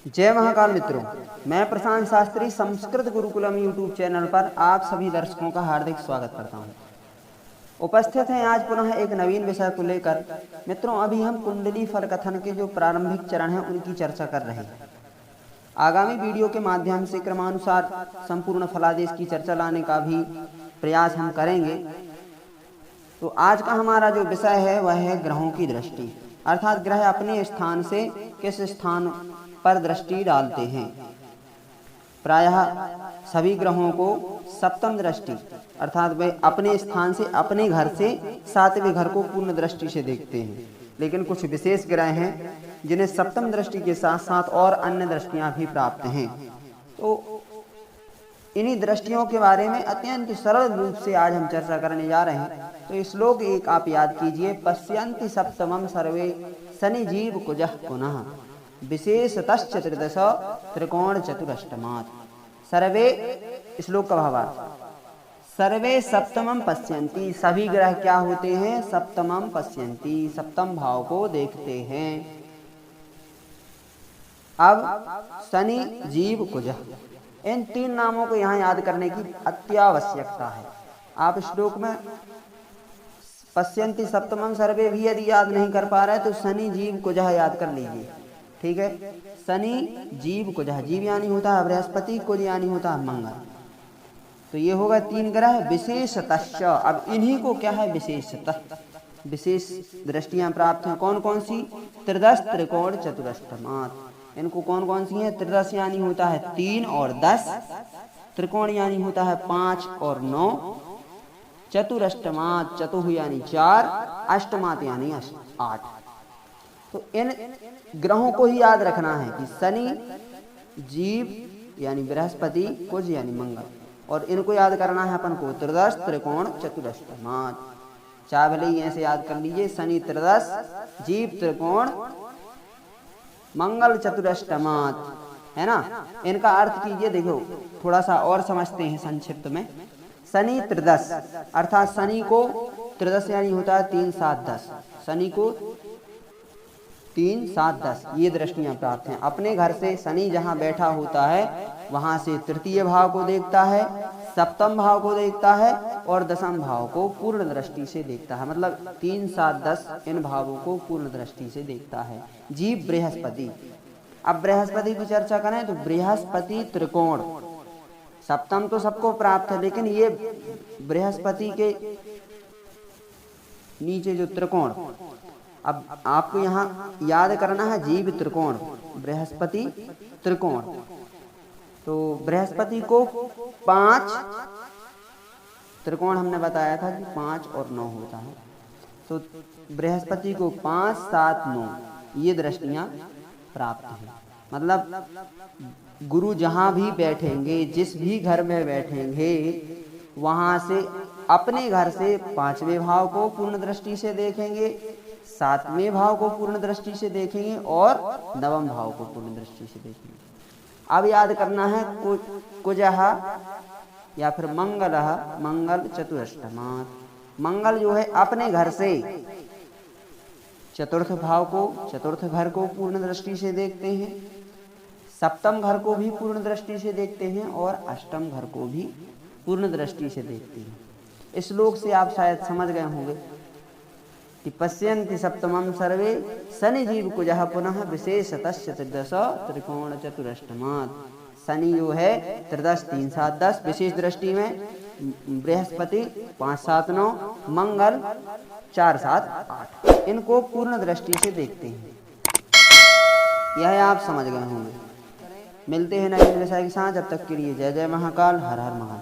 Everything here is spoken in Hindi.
जय महाकाल मित्रों, मैं प्रशांत शास्त्री संस्कृत गुरुकुलम यूट्यूब चैनल पर आप सभी दर्शकों का हार्दिक स्वागत करता हूं। उपस्थित हैं आज पुनः एक नवीन विषय को लेकर। मित्रों, अभी हम कुंडली फल कथन के जो प्रारंभिक चरण हैं उनकी चर्चा कर रहे हैं। आगामी वीडियो के माध्यम से क्रमानुसार संपूर्ण फलादेश की चर्चा लाने का भी प्रयास हम करेंगे। तो आज का हमारा जो विषय है वह है ग्रहों की दृष्टि, अर्थात ग्रह अपने स्थान से किस स्थान पर दृष्टि डालते हैं। प्रायः सभी ग्रहों को सप्तम दृष्टि अर्थात वे अपने स्थान से अपने घर से सातवें घर को पूर्ण दृष्टि से देखते हैं। लेकिन कुछ विशेष ग्रह हैं जिन्हें सप्तम दृष्टि के साथ साथ और अन्य दृष्टियां भी प्राप्त हैं। तो इन्हीं दृष्टियों के बारे में अत्यंत सरल रूप से आज हम चर्चा करने जा रहे हैं। तो श्लोक एक आप याद कीजिए, पश्यन्ति सप्तमं सर्वे शनि जीव कुजः पुनः विशेषतश्च त्रिदश त्रिकोण चतुरष्टमात्। सर्वे, श्लोक का भावार्थ, सर्वे सप्तमं पश्यन्ति, सभी ग्रह क्या होते हैं? सप्तमं पश्यन्ति, सप्तम भाव को देखते हैं। अब शनि जीव कुजः, इन तीन नामों को यहाँ याद करने की अत्यावश्यकता है। आप श्लोक में पश्यन्ति सप्तमं सर्वे भी यदि याद नहीं कर पा रहे तो शनि जीव कुजः याद कर लीजिए, ठीक है। शनि जीव कुजः, जीव यानी होता है बृहस्पति, कुज यानी होता है मंगल। तो ये होगा तीन ग्रह विशेषतश्च। अब इन्हीं को क्या है? विशेषतः, विशेष दृष्टियां प्राप्त हैं। कौन कौन सी? त्रिदश त्रिकोण चतुरष्टमात्। इनको कौन कौन सी है? त्रिदश यानी होता है 3 और 10, त्रिकोण यानी होता है 5 और 9, चतुरष्टमात्, चतुः यानी 4, अष्टमात् यानी 8। तो इन ग्रहों को ही याद रखना है कि शनि जीव यानी बृहस्पति, कुज यानी मंगल, और इनको याद करना है अपन को त्रिदश त्रिकोण चतुरष्टमात्। चाहे भले ही ऐसे याद कर लीजिए, शनि त्रिदश, जीव त्रिकोण, मंगल चतुरष्टमात्, है ना। इनका अर्थ कीजिए, देखो थोड़ा सा और समझते हैं संक्षिप्त में। शनि त्रिदश अर्थात शनि को त्रिदश यानी होता है 3, 7, 10, शनि को 3, 7, 10 ये दृष्टियां प्राप्त हैं। अपने घर से शनि जहां बैठा होता है वहां से तृतीय भाव को देखता है, सप्तम भाव को देखता है और दशम भाव को पूर्ण दृष्टि से देखता है। मतलब 3, 7, 10 इन भावों को पूर्ण दृष्टि से देखता है। जीव बृहस्पति, अब बृहस्पति की चर्चा करें तो बृहस्पति त्रिकोण, सप्तम तो सबको प्राप्त है, लेकिन ये बृहस्पति के नीचे जो त्रिकोण, अब आपको यहाँ याद करना है जीव त्रिकोण, बृहस्पति त्रिकोण। तो बृहस्पति को 5 त्रिकोण हमने बताया था कि 5 और 9 होता है। तो बृहस्पति को 5, 7, 9 ये दृष्टियां प्राप्त हैं। मतलब गुरु जहां भी बैठेंगे, जिस भी घर में बैठेंगे, वहां से अपने घर से 5वें भाव को पूर्ण दृष्टि से देखेंगे, 7वें भाव को पूर्ण दृष्टि से देखेंगे और 9वें भाव को पूर्ण दृष्टि से देखेंगे। अब याद करना है कुजः या फिर मंगलः, मंगल चतुरष्टमात्। मंगल जो है अपने घर से चतुर्थ भाव को, चतुर्थ घर को पूर्ण दृष्टि से देखते हैं, सप्तम घर को भी पूर्ण दृष्टि से देखते हैं और अष्टम घर को भी पूर्ण दृष्टि से देखते हैं। इस श्लोक से आप शायद समझ गए होंगे कि पश्यन्ति सप्तमं सर्वे शनि जीव कुजः पुनः विशेषतश्च त्रिदश त्रिकोण चतुरष्टमात्। शनि जो है त्रिदश 3, 7, 10 विशेष दृष्टि में, बृहस्पति 5, 7, 9, मंगल 4, 7, 8 इनको पूर्ण दृष्टि से देखते हैं। यह आप समझ गए होंगे। मिलते हैं नए विषय के साथ, जब तक के लिए जय जय महाकाल, हर हर महादेव।